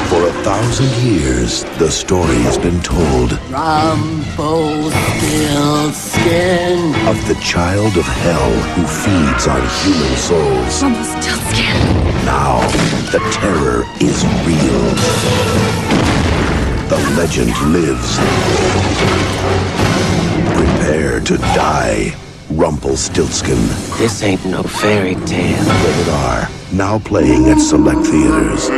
For 1,000 years, the story's been told Rumpelstiltskin. of the child of hell who feeds on human souls. Rumpelstiltskin. Now, the terror is real. The legend lives. Prepare to die, Rumpelstiltskin. This ain't no fairy tale. Rated R. Now playing at select theaters.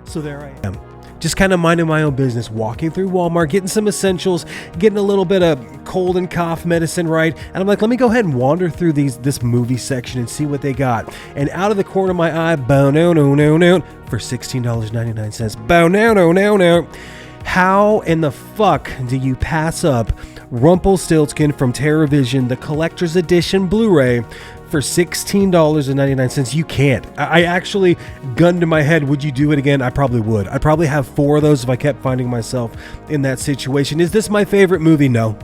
So there I am, just kind of minding my own business, walking through Walmart, getting some essentials, getting a little bit of cold and cough medicine, right? And I'm like, let me go ahead and wander through this movie section and see what they got. And out of the corner of my eye, bow no for $16.99. Bow no. How in the fuck do you pass up Rumpelstiltskin from TerrorVision, the collector's edition Blu-ray, for $16.99? You can't. I actually gunned to my head, would you do it again? I probably would. I'd probably have 4 of those if I kept finding myself in that situation. Is this my favorite movie? No.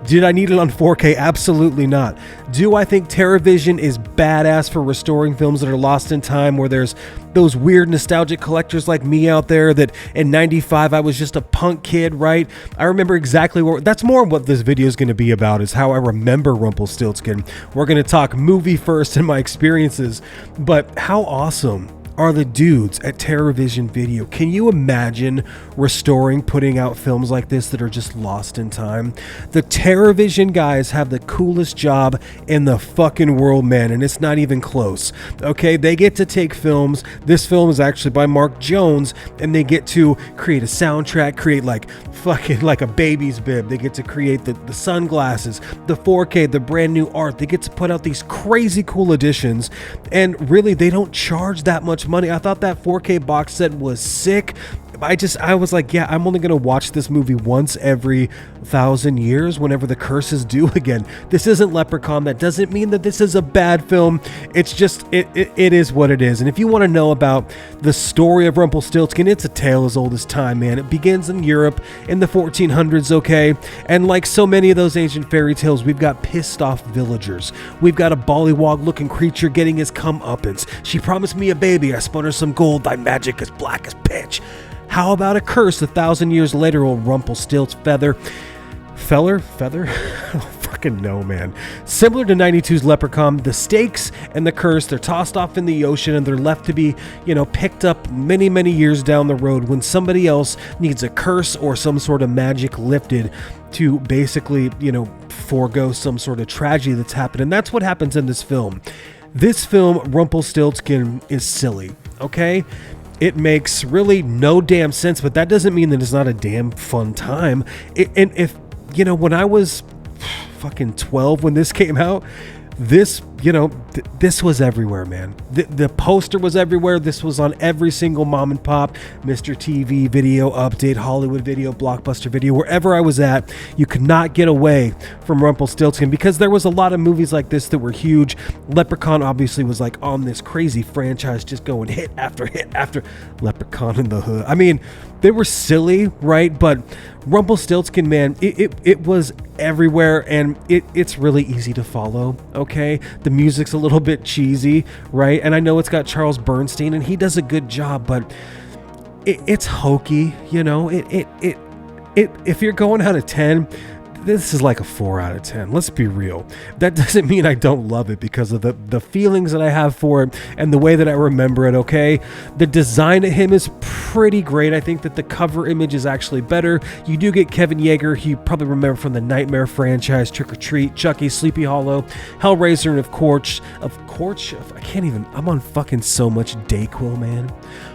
Did I need it on 4K? Absolutely not. Do I think TerrorVision is badass for restoring films that are lost in time, where there's those weird nostalgic collectors like me out there that in 95 I was just a punk kid, right? I remember exactly that's more what this video is going to be about, is how I remember Rumpelstiltskin. We're going to talk movie first and my experiences, but how awesome are the dudes at TerrorVision Video? Can you imagine restoring, putting out films like this that are just lost in time? The TerrorVision guys have the coolest job in the fucking world, man, and it's not even close. Okay, they get to take films. This film is actually by Mark Jones, and they get to create a soundtrack, create like a baby's bib. They get to create the sunglasses, the 4K, the brand new art. They get to put out these crazy cool editions, and really they don't charge that much money. I thought that 4K box set was sick. I was like, yeah, I'm only going to watch this movie once every 1,000 years whenever the curse is due again. This isn't Leprechaun. That doesn't mean that this is a bad film. It's just, it is what it is. And if you want to know about the story of Rumpelstiltskin, it's a tale as old as time, man. It begins in Europe in the 1400s, okay? And like so many of those ancient fairy tales, we've got pissed off villagers. We've got a bollywog-looking creature getting his comeuppance. She promised me a baby. I spun her some gold. Thy magic is black as pitch. How about a curse 1,000 years later, old Feather? I don't fucking know, man. Similar to 92's Leprechaun, the stakes and the curse, they're tossed off in the ocean and they're left to be, picked up many, many years down the road when somebody else needs a curse or some sort of magic lifted to basically, forego some sort of tragedy that's happened. And that's what happens in this film. This film, Rumpelstiltskin, is silly, okay? It makes really no damn sense, but that doesn't mean that it's not a damn fun time. And if, when I was fucking 12 when this came out, this, this was everywhere, man. The poster was everywhere. This was on every single mom and pop, Mr. TV, Video Update, Hollywood Video, Blockbuster Video, wherever I was at. You could not get away from Rumpelstiltskin because there was a lot of movies like this that were huge. Leprechaun obviously was like on this crazy franchise, just going hit after hit after Leprechaun in the Hood. I mean, they were silly, right? But Rumpelstiltskin, man, it was everywhere, and it's really easy to follow, okay? The music's a little bit cheesy, right? And I know it's got Charles Bernstein, and he does a good job, but it's hokey, if you're going out of 10, this is like a 4 out of 10. Let's be real. That doesn't mean I don't love it because of the feelings that I have for it and the way that I remember it, okay? The design of him is pretty great. I think that the cover image is actually better. You do get Kevin Yeager, you probably remember from the Nightmare franchise, Trick or Treat, Chucky, Sleepy Hollow, Hellraiser, and of course, I'm on fucking so much Dayquil, man.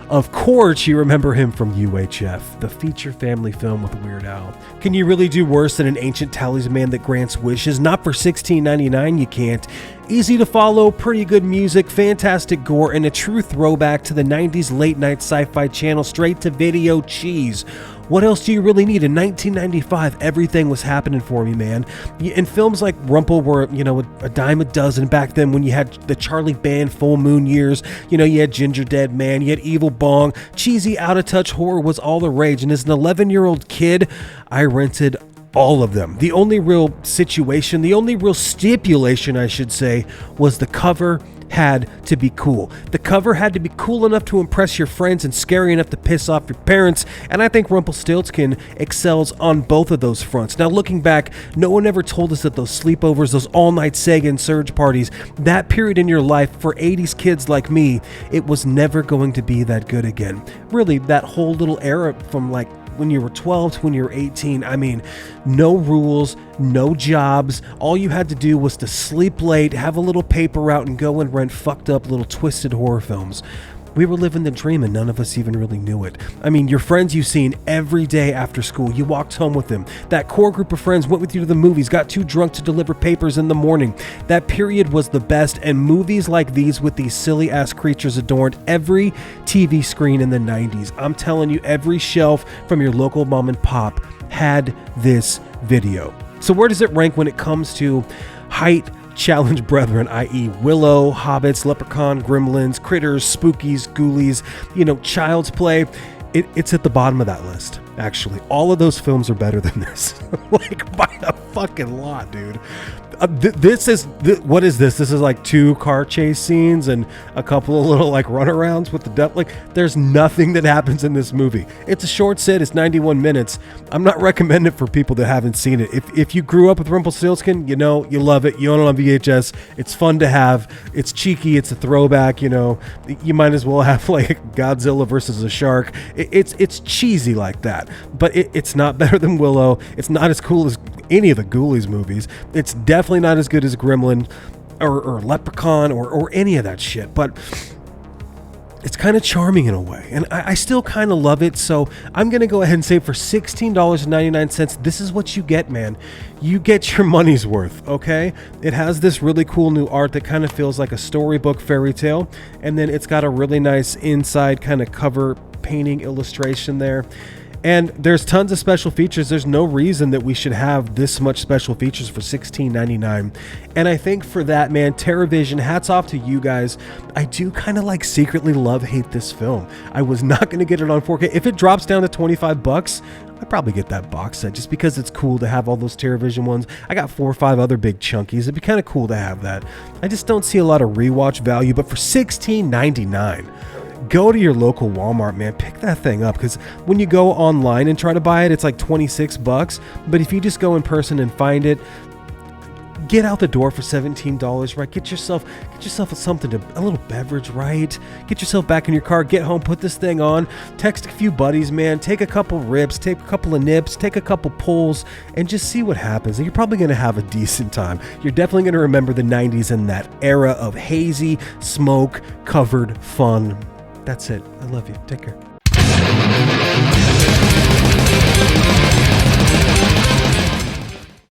Of course, you remember him from UHF, the feature family film with Weird Al. Can you really do worse than an ancient talisman that grants wishes? Not for $16.99, you can't. Easy to follow, pretty good music, fantastic gore, and a true throwback to the 90s late night sci-fi channel straight to video cheese. What else do you really need? In 1995, everything was happening for me, man. And films like Rumple were, you know, a dime a dozen back then when you had the Charlie Band Full Moon years. You know, you had Ginger Dead Man, you had Evil Bong. Cheesy, out-of-touch horror was all the rage. And as an 11-year-old kid, I rented all of them. The only real situation, the only real stipulation, I should say, was the cover had to be cool. The cover had to be cool enough to impress your friends and scary enough to piss off your parents, and I think Rumpelstiltskin excels on both of those fronts. Now, looking back, no one ever told us that those sleepovers, those all-night Sega and Surge parties, that period in your life for 80s kids like me, it was never going to be that good again. Really, that whole little era from like when you were 12 to when you were 18, I mean, no rules, no jobs. All you had to do was to sleep late, have a little paper route, and go and rent fucked up little twisted horror films. We were living the dream and none of us even really knew it. I mean, your friends you've seen every day after school, you walked home with them. That core group of friends went with you to the movies, got too drunk to deliver papers in the morning. That period was the best, and movies like these with these silly ass creatures adorned every TV screen in the 90s. I'm telling you, every shelf from your local mom and pop had this video. So where does it rank when it comes to height challenge brethren, i.e. Willow, Hobbits, Leprechaun, Gremlins, Critters, Spookies, Ghoulies, you know, Child's Play? It's at the bottom of that list, actually. All of those films are better than this. Like, by a fucking lot, dude. What is this? This is like 2 car chase scenes and a couple of little like runarounds with the devil. Like, there's nothing that happens in this movie. It's a short set. It's 91 minutes. I'm not recommending it for people that haven't seen it. If you grew up with Rumpelstiltskin, you know, you love it. You own it on VHS. It's fun to have. It's cheeky. It's a throwback. You know, you might as well have like Godzilla versus a shark. It's cheesy like that, but it's not better than Willow. It's not as cool as any of the Ghoulies movies. It's definitely not as good as Gremlin or Leprechaun or any of that shit, but it's kind of charming in a way, and I still kind of love it. So I'm gonna go ahead and say for $16.99, this is what you get, man. You get your money's worth. Okay, it has this really cool new art that kind of feels like a storybook fairy tale, and then it's got a really nice inside kind of cover painting illustration there. And there's tons of special features. There's no reason that we should have this much special features for $16.99. And I think for that, man, TerrorVision, hats off to you guys. I do kind of like secretly hate this film. I was not going to get it on 4K. If it drops down to 25 bucks, I'd probably get that box set just because it's cool to have all those TerrorVision ones. I got 4 or 5 other big chunkies. It'd be kind of cool to have that. I just don't see a lot of rewatch value, but for $16.99, go to your local Walmart, man. Pick that thing up, because when you go online and try to buy it, it's like 26 bucks. But if you just go in person and find it, get out the door for $17, right? Get yourself something a little beverage, right? Get yourself back in your car, get home, put this thing on, text a few buddies, man. Take a couple rips, take a couple of nips, take a couple pulls, and just see what happens. And you're probably going to have a decent time. You're definitely going to remember the 90s and that era of hazy, smoke-covered fun. That's it. I love you. Take care.